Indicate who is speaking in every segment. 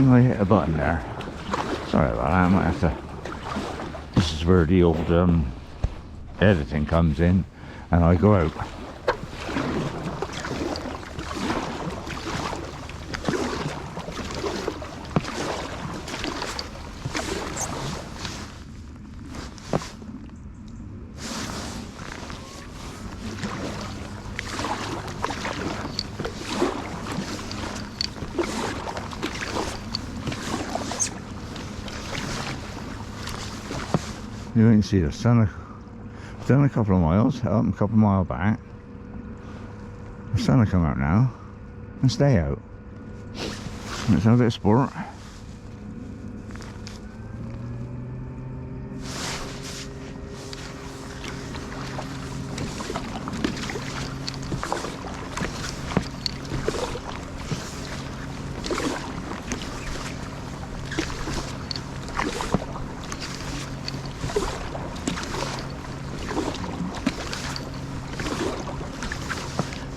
Speaker 1: think I hit a button there. Sorry about that, I might have to... This is where the old editing comes in and I go out. You can see the sun. Done a couple of miles, up and a couple of miles back. The sun will come out now and stay out. Let's have a bit of sport.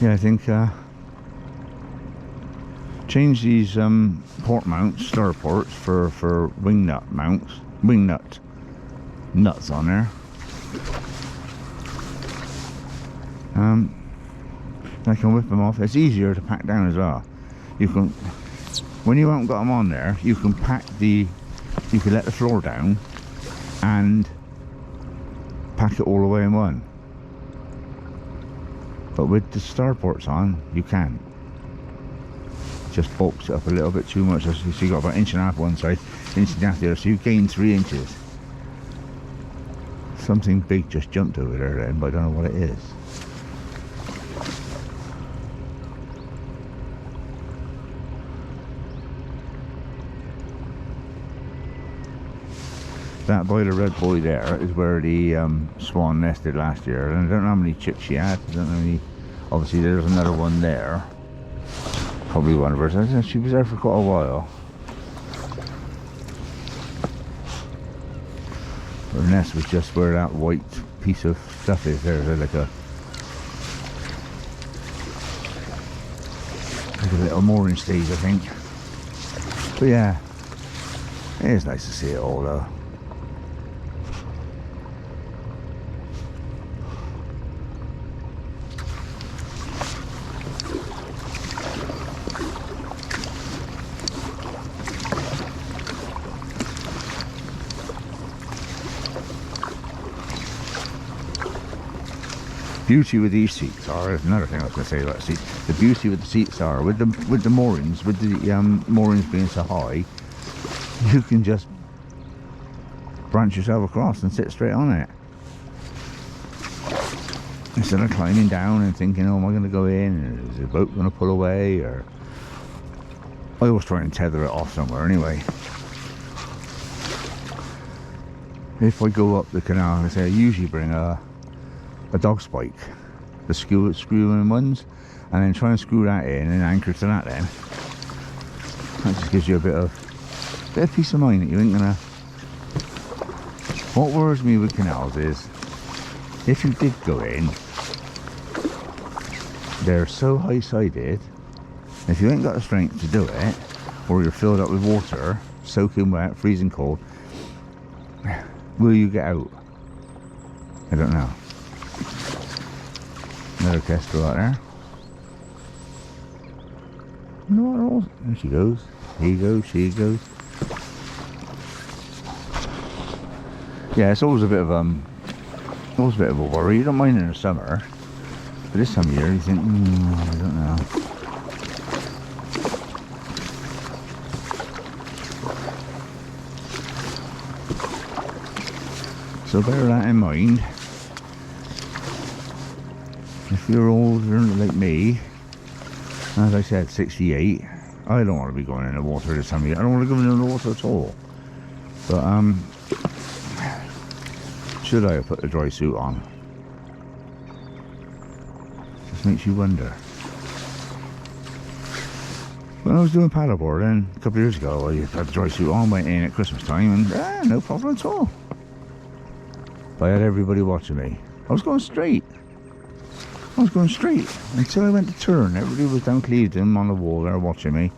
Speaker 1: Yeah, I think change these port mounts, star ports for wing nut mounts, wing nuts on there. I can whip them off. It's easier to pack down as well. You can, when you haven't got them on there, you can pack the, you can let the floor down and pack it all the way in one. But with the star ports on, you can't. Just bulks it up a little bit too much. So you got about 1.5 inches one side, 1.5 inches the other, so you gain 3 inches. Something big just jumped over there then, but I don't know what it is. That by the red buoy there is where the swan nested last year, and I don't know how many chicks she had. I don't know how many. Obviously there's another one there, probably one of hers. She was there for quite a while. Her nest was just where that white piece of stuff is. There's like a little mooring stage, I think. But yeah, it is nice to see it all though. Beauty with these seats are, another thing I was going to say about seats, the beauty with the seats are, with the moorings, with the moorings being so high, you can just branch yourself across and sit straight on it. Instead of climbing down and thinking, oh, am I going to go in, is the boat going to pull away, or... I always try and tether it off somewhere anyway. If I go up the canal, I say I usually bring a dog spike, the screw-in ones, and then try and screw that in and anchor to that then. That just gives you a bit of peace of mind that you ain't gonna... What worries me with canals is, if you did go in, they're so high-sided, if you ain't got the strength to do it, or you're filled up with water, soaking wet, freezing cold, will you get out? I don't know. Another kestrel out there. No, there she goes. He goes, she goes. Yeah, it's always a bit of a worry. You don't mind in the summer, but this time of year you think, I don't know. So bear that in mind. If you're older like me, as I said, 68, I don't want to be going in the water this time of year. I don't want to go in the water at all. But should I have put the dry suit on? Just makes you wonder. When I was doing paddleboarding a couple of years ago, I had the dry suit on, went in at Christmas time, and no problem at all. But I had everybody watching me. I was going straight. Until I went to turn. Everybody was down Clevedon on the wall there watching me.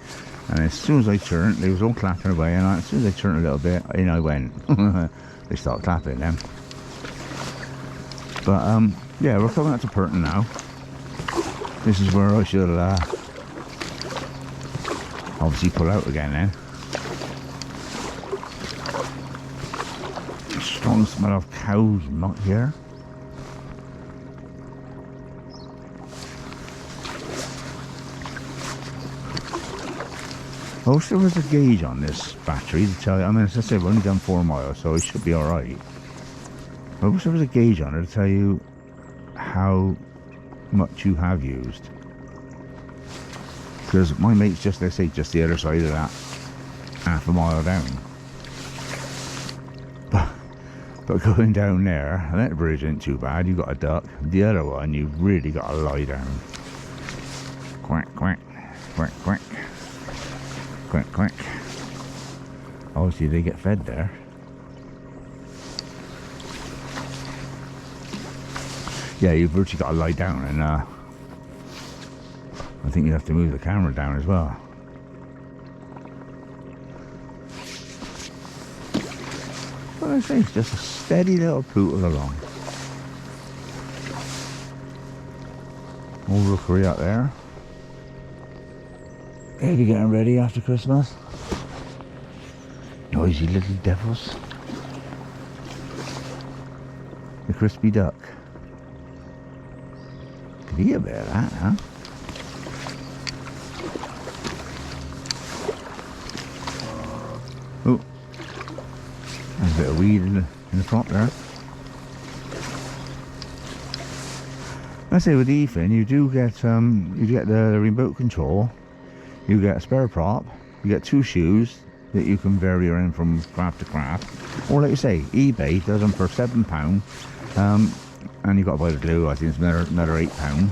Speaker 1: And as soon as I turned, they was all clapping away, and as soon as I turned a little bit, in I went. They started clapping then. But yeah, we're coming out to Purton now. This is where I should obviously pull out again then. Strong smell of cows not here. I wish there was a gauge on this battery to tell you. I mean, as I said, we've only done 4 miles, so it should be alright. I wish there was a gauge on it to tell you how much you have used. Because my mate's just, let's say, just the other side of that, half a mile down. But going down there, and that bridge ain't too bad, you got a duck. The other one, you've really got to lie down. Quack, quack, quack, quack. Quack, quack. Obviously they get fed there. Yeah, you've virtually got to lie down, and I think you have to move the camera down as well. But I say it's just a steady little pootle along. Old rookery up there. Maybe getting ready after Christmas. Noisy little devils. The crispy duck. Could eat a bit of that, huh? Oh, there's a bit of weed in the front there. I say with the Ethan, you do get the remote control. You get a spare prop, you get 2 shoes that you can vary around from craft to craft. Or like you say, eBay does them for £7. And you got to buy the glue, I think it's another £8.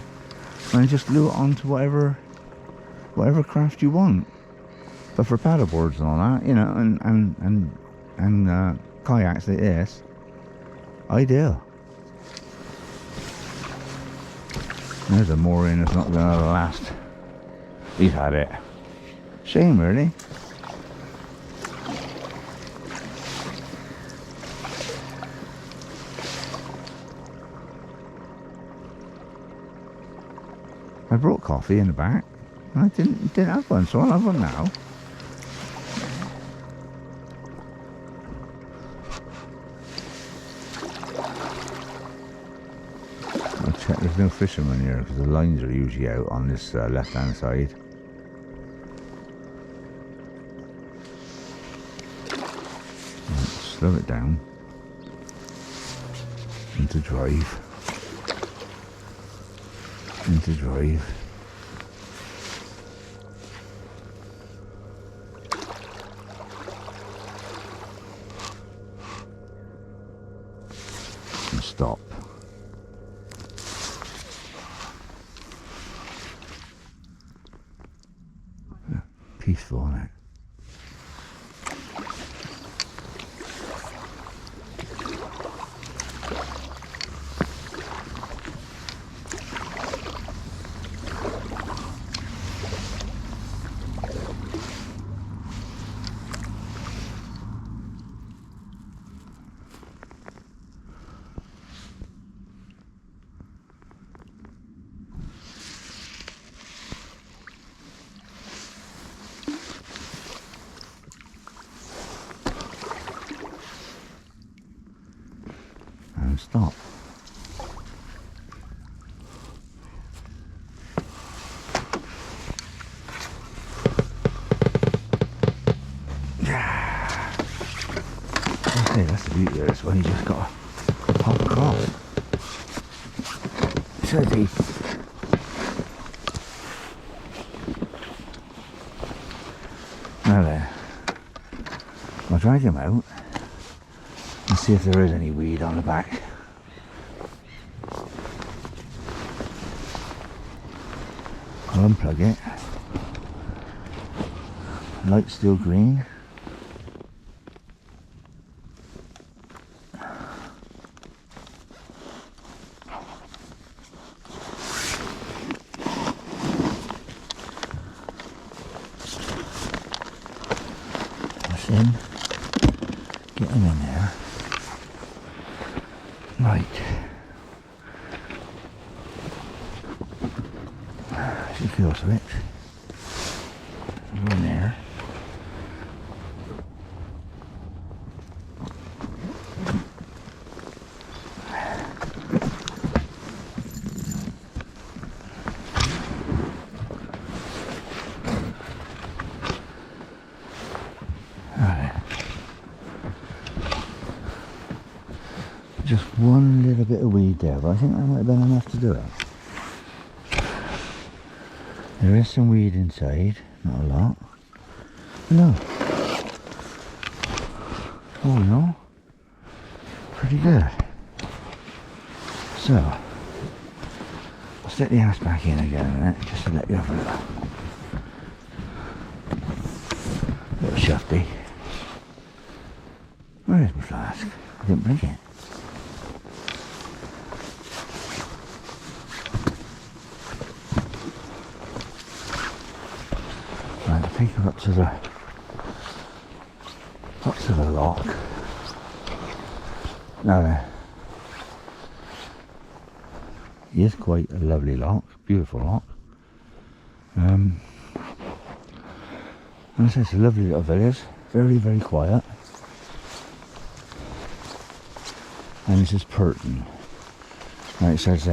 Speaker 1: And just glue it onto whatever craft you want. But for paddleboards and all that, you know, and kayaks like this, ideal. There's a mooring that's not going to last. He's had it. Shame, really. I brought coffee in the back. I didn't have one, so I'll have one now. I'll check there's no fishermen here because the lines are usually out on this left-hand side. Slow it down into drive, and stop. Peaceful, isn't it? And stop. Okay, that's the beauty of this one, you just got to pop across. So deep. Now then, I'll drag him out and see if there is any weed on the back. I'll unplug it. Light's still green. there. Right. She feels a bit. Go in there. Just one little bit of weed there, but I think that might have been enough to do it. There is some weed inside, not a lot. But no. Oh no. Pretty good. So, I'll stick the ass back in again in a minute, just to let you have a little shufty. Where is my flask? I didn't bring it. Right, I think we're up to the lock. Now then, it is quite a lovely lock, beautiful lock. And it's a lovely little village, very, very quiet. And this is Purton. Right, it says